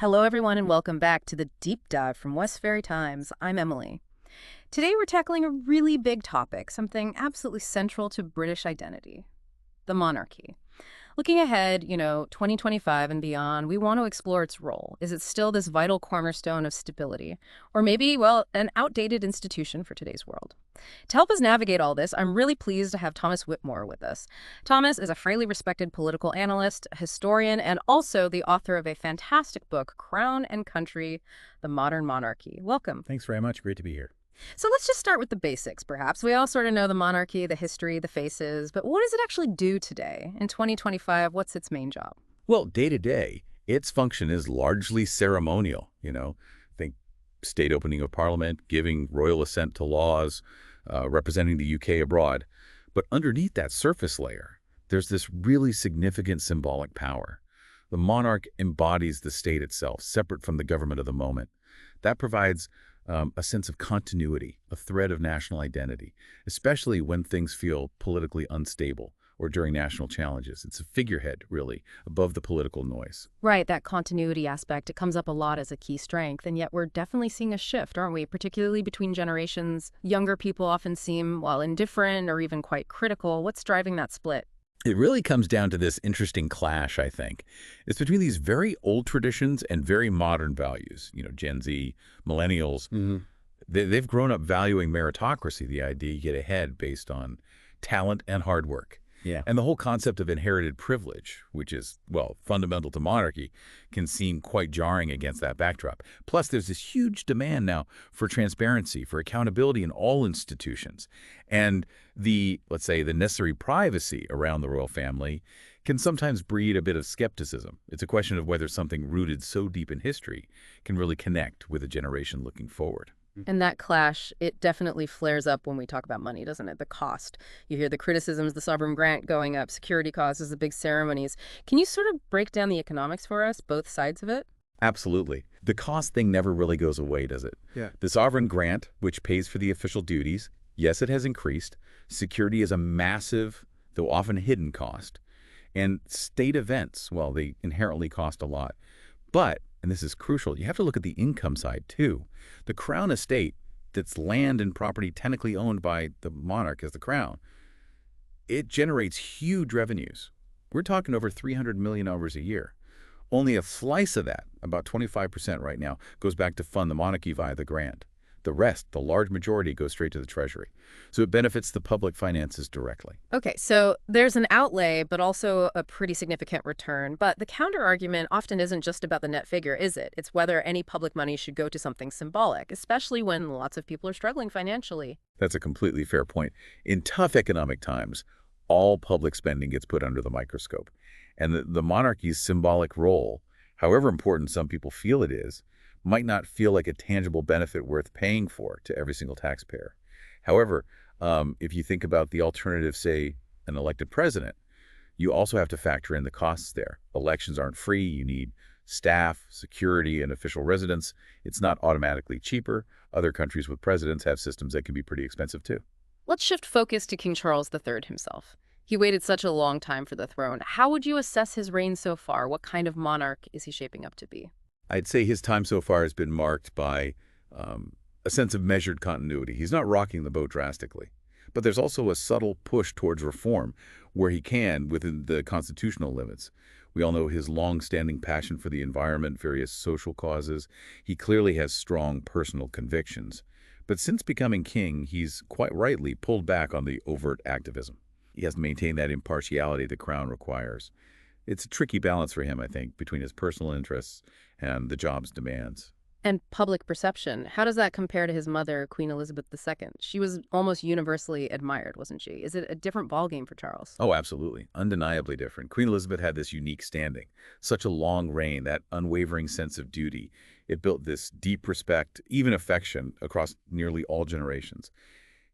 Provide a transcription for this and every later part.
Hello, everyone, and welcome back to the Deep Dive from Westferry Times. I'm Emily. Today, we're tackling a really big topic, something absolutely central to British identity, the monarchy. Looking ahead, 2025 and beyond, we want to explore its role. Is it still this vital cornerstone of stability? Or maybe, well, an outdated institution for today's world? To help us navigate all this, I'm really pleased to have Thomas Whitmore with us. Thomas is a highly respected political analyst, a historian, and also the author of a fantastic book, Crown and Country, The Modern Monarchy. Welcome. Thanks very much. Great to be here. So let's just start with the basics, perhaps. We all sort of know the monarchy, the history, the faces, but what does it actually do today? In 2025, what's its main job? Well, day to day, its function is largely ceremonial. Think state opening of Parliament, giving royal assent to laws, representing the UK abroad. But underneath that surface layer, there's this really significant symbolic power. The monarch embodies the state itself, separate from the government of the moment. That provides a sense of continuity, a thread of national identity, especially when things feel politically unstable or during national challenges. It's a figurehead, really, above the political noise. Right, that continuity aspect, it comes up a lot as a key strength, and yet we're definitely seeing a shift, aren't we? Particularly between generations. Younger people often seem, well, indifferent or even quite critical. What's driving that split? It really comes down to this interesting clash, I think. It's between these very old traditions and very modern values. Gen Z, millennials, they've grown up valuing meritocracy, the idea you get ahead based on talent and hard work. Yeah. And the whole concept of inherited privilege, which is, well, fundamental to monarchy, can seem quite jarring against that backdrop. Plus, there's this huge demand now for transparency, for accountability in all institutions. And let's say, the necessary privacy around the royal family can sometimes breed a bit of skepticism. It's a question of whether something rooted so deep in history can really connect with a generation looking forward. And that clash, it definitely flares up when we talk about money, doesn't it? The cost. You hear the criticisms, the sovereign grant going up, security costs, the big ceremonies. Can you sort of break down the economics for us, both sides of it? Absolutely. The cost thing never really goes away, does it? Yeah. The sovereign grant, which pays for the official duties, yes, it has increased. Security is a massive, though often hidden cost. And state events, well, they inherently cost a lot. But, and this is crucial, you have to look at the income side too. The crown estate, that's land and property technically owned by the monarch as the crown, it generates huge revenues. We're talking over $300 million a year. Only a slice of that, about 25% right now, goes back to fund the monarchy via the grant. The rest, the large majority, goes straight to the treasury. So it benefits the public finances directly. Okay, so there's an outlay, but also a pretty significant return. But the counter-argument often isn't just about the net figure, is it? It's whether any public money should go to something symbolic, especially when lots of people are struggling financially. That's a completely fair point. In tough economic times, all public spending gets put under the microscope. And the monarchy's symbolic role, however important some people feel it is, might not feel like a tangible benefit worth paying for to every single taxpayer. However, if you think about the alternative, say, an elected president, you also have to factor in the costs there. Elections aren't free. You need staff, security, and official residence. It's not automatically cheaper. Other countries with presidents have systems that can be pretty expensive too. Let's shift focus to King Charles III himself. He waited such a long time for the throne. How would you assess his reign so far? What kind of monarch is he shaping up to be? I'd say his time so far has been marked by a sense of measured continuity. He's not rocking the boat drastically. But there's also a subtle push towards reform where he can within the constitutional limits. We all know his long-standing passion for the environment, various social causes. He clearly has strong personal convictions. But since becoming king, he's quite rightly pulled back on the overt activism. He has maintained that impartiality the crown requires. It's a tricky balance for him, I think, between his personal interests and the job's demands. And public perception, how does that compare to his mother, Queen Elizabeth II? She was almost universally admired, wasn't she? Is it a different ballgame for Charles? Oh, absolutely. Undeniably different. Queen Elizabeth had this unique standing, such a long reign, that unwavering sense of duty. It built this deep respect, even affection, across nearly all generations.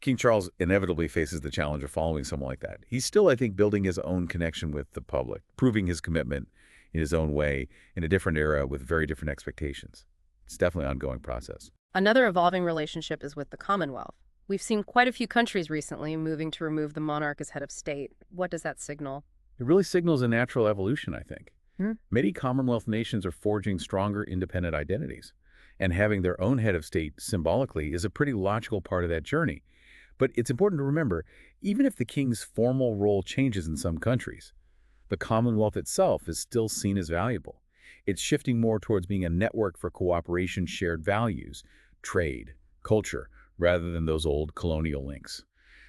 King Charles inevitably faces the challenge of following someone like that. He's still, I think, building his own connection with the public, proving his commitment in his own way in a different era with very different expectations. It's definitely an ongoing process. Another evolving relationship is with the Commonwealth. We've seen quite a few countries recently moving to remove the monarch as head of state. What does that signal? It really signals a natural evolution, I think. Hmm? Many Commonwealth nations are forging stronger independent identities, and having their own head of state symbolically is a pretty logical part of that journey. But it's important to remember, even if the king's formal role changes in some countries, the Commonwealth itself is still seen as valuable. It's shifting more towards being a network for cooperation, shared values, trade, culture, rather than those old colonial links.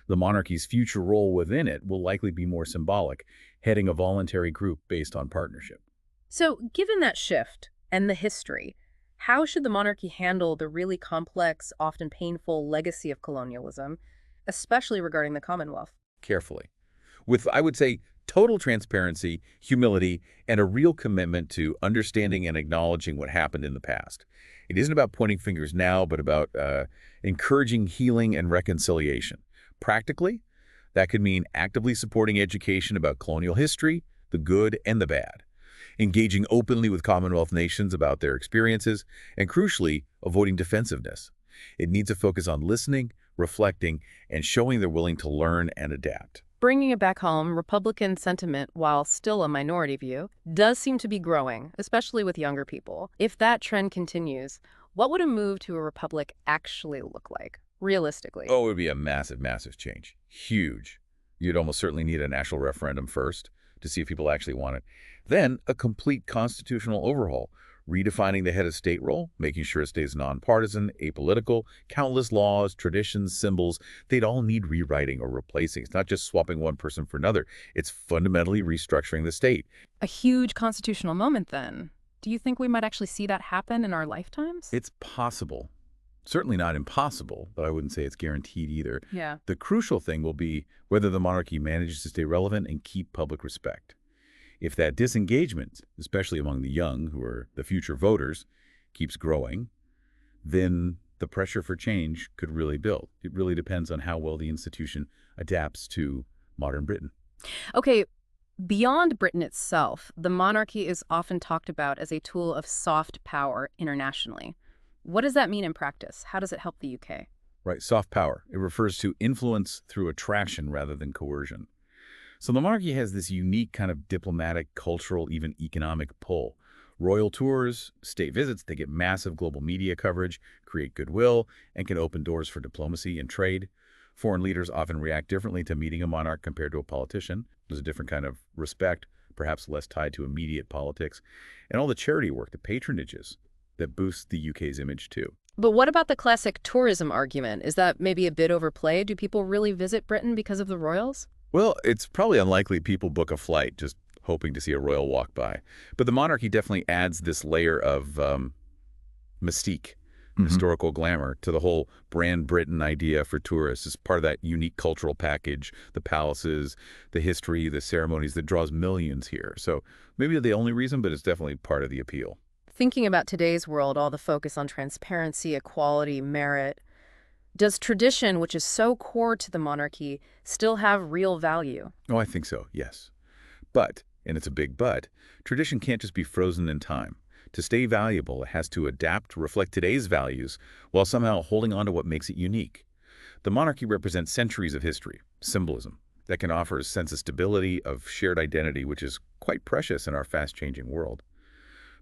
The monarchy's future role within it will likely be more symbolic, heading a voluntary group based on partnership. So, given that shift and the history, how should the monarchy handle the really complex, often painful legacy of colonialism, especially regarding the Commonwealth? Carefully. With, I would say, total transparency, humility, and a real commitment to understanding and acknowledging what happened in the past. It isn't about pointing fingers now, but about encouraging healing and reconciliation. Practically, that could mean actively supporting education about colonial history, the good and the bad, engaging openly with Commonwealth nations about their experiences, and crucially, avoiding defensiveness. It needs a focus on listening, reflecting, and showing they're willing to learn and adapt. Bringing it back home, Republican sentiment, while still a minority view, does seem to be growing, especially with younger people. If that trend continues, what would a move to a republic actually look like, realistically? Oh, it would be a massive, massive change. Huge. You'd almost certainly need a national referendum first to see if people actually want it. Then a complete constitutional overhaul, redefining the head of state role, making sure it stays nonpartisan, apolitical, countless laws, traditions, symbols, they'd all need rewriting or replacing. It's not just swapping one person for another. It's fundamentally restructuring the state. A huge constitutional moment, then. Do you think we might actually see that happen in our lifetimes? It's possible. Certainly not impossible, but I wouldn't say it's guaranteed either. Yeah. The crucial thing will be whether the monarchy manages to stay relevant and keep public respect. If that disengagement, especially among the young, who are the future voters, keeps growing, then the pressure for change could really build. It really depends on how well the institution adapts to modern Britain. Okay, beyond Britain itself, the monarchy is often talked about as a tool of soft power internationally. What does that mean in practice? How does it help the UK? Right, soft power. It refers to influence through attraction rather than coercion. So the monarchy has this unique kind of diplomatic, cultural, even economic pull. Royal tours, state visits, they get massive global media coverage, create goodwill, and can open doors for diplomacy and trade. Foreign leaders often react differently to meeting a monarch compared to a politician. There's a different kind of respect, perhaps less tied to immediate politics. And all the charity work, the patronages, that boosts the UK's image too. But what about the classic tourism argument? Is that maybe a bit overplayed? Do people really visit Britain because of the royals? Well, it's probably unlikely people book a flight just hoping to see a royal walk by. But the monarchy definitely adds this layer of mystique, historical glamour to the whole brand Britain idea for tourists. It's part of that unique cultural package, the palaces, the history, the ceremonies that draws millions here. So maybe the only reason, but it's definitely part of the appeal. Thinking about today's world, all the focus on transparency, equality, merit, does tradition, which is so core to the monarchy, still have real value? Oh, I think so, yes. But, and it's a big but, tradition can't just be frozen in time. To stay valuable, it has to adapt to reflect today's values while somehow holding on to what makes it unique. The monarchy represents centuries of history, symbolism, that can offer a sense of stability, of shared identity, which is quite precious in our fast-changing world.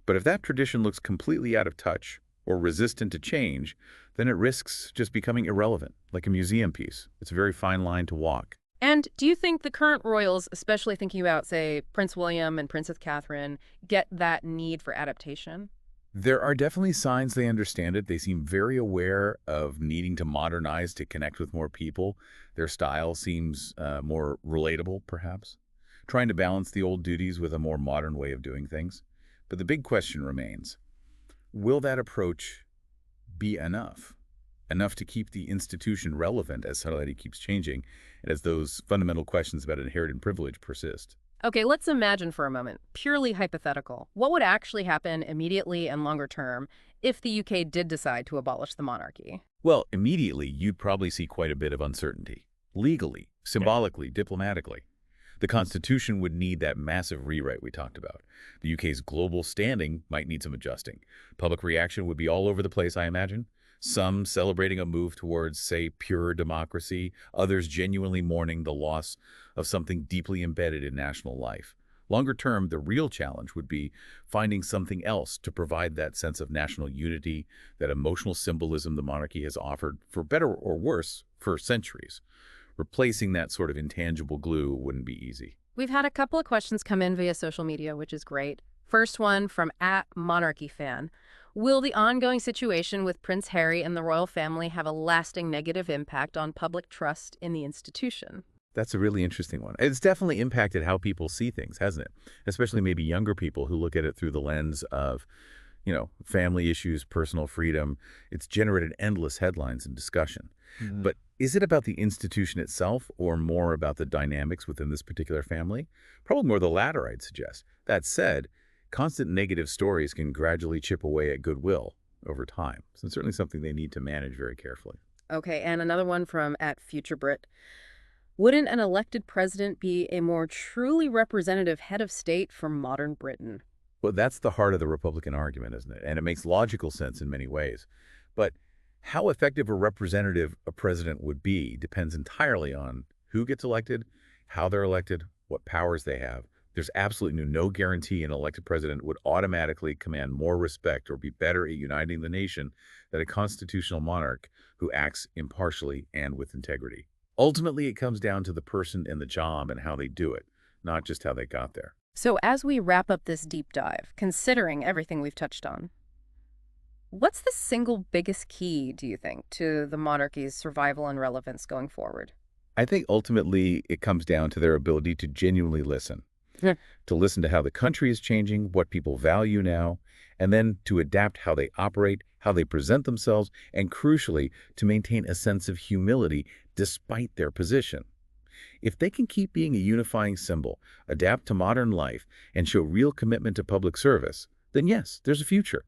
But if that tradition looks completely out of touch or resistant to change, then it risks just becoming irrelevant, like a museum piece. It's a very fine line to walk. And do you think the current royals, especially thinking about, say, Prince William and Princess Catherine, get that need for adaptation? There are definitely signs they understand it. They seem very aware of needing to modernize to connect with more people. Their style seems more relatable, perhaps, trying to balance the old duties with a more modern way of doing things. But the big question remains, will that approach be enough? Enough to keep the institution relevant as society keeps changing and as those fundamental questions about inherited privilege persist? Okay, let's imagine for a moment, purely hypothetical. What would actually happen immediately and longer term if the UK did decide to abolish the monarchy? Well, immediately, you'd probably see quite a bit of uncertainty. Legally, symbolically, diplomatically. The Constitution would need that massive rewrite we talked about. The UK's global standing might need some adjusting. Public reaction would be all over the place, I imagine. Some celebrating a move towards, say, pure democracy, others genuinely mourning the loss of something deeply embedded in national life. Longer term, the real challenge would be finding something else to provide that sense of national unity, that emotional symbolism the monarchy has offered, for better or worse, for centuries. Replacing that sort of intangible glue wouldn't be easy. We've had a couple of questions come in via social media, which is great. First one from @MonarchyFan. Will the ongoing situation with Prince Harry and the royal family have a lasting negative impact on public trust in the institution? That's a really interesting one. It's definitely impacted how people see things, hasn't it? Especially maybe younger people who look at it through the lens of, family issues, personal freedom. It's generated endless headlines and discussion. Mhm. But is it about the institution itself or more about the dynamics within this particular family? Probably more the latter, I'd suggest. That said, constant negative stories can gradually chip away at goodwill over time. So it's certainly something they need to manage very carefully. Okay, and another one from @FutureBrit. Wouldn't an elected president be a more truly representative head of state for modern Britain? Well, that's the heart of the Republican argument, isn't it? And it makes logical sense in many ways. But how effective or representative a president would be depends entirely on who gets elected, how they're elected, what powers they have. There's absolutely no guarantee an elected president would automatically command more respect or be better at uniting the nation than a constitutional monarch who acts impartially and with integrity. Ultimately, it comes down to the person and the job and how they do it, not just how they got there. So as we wrap up this deep dive, considering everything we've touched on, what's the single biggest key, do you think, to the monarchy's survival and relevance going forward? I think ultimately it comes down to their ability to genuinely listen, Yeah. to listen to how the country is changing, what people value now, and then to adapt how they operate, how they present themselves, and crucially, to maintain a sense of humility despite their position. If they can keep being a unifying symbol, adapt to modern life, and show real commitment to public service, then yes, there's a future.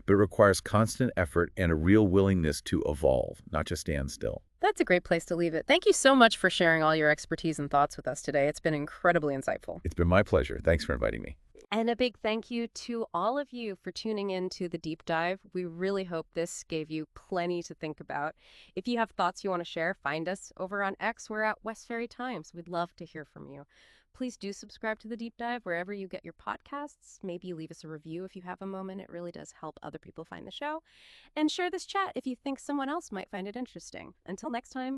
But it requires constant effort and a real willingness to evolve, not just stand still. That's a great place to leave it. Thank you so much for sharing all your expertise and thoughts with us today. It's been incredibly insightful. It's been my pleasure. Thanks for inviting me. And a big thank you to all of you for tuning in to the deep dive. We really hope this gave you plenty to think about. If you have thoughts you want to share, find us over on X. We're at Westferry Times. We'd love to hear from you. Please do subscribe to the deep dive wherever you get your podcasts. Maybe leave us a review if you have a moment. It really does help other people find the show. And share this chat if you think someone else might find it interesting. Until next time.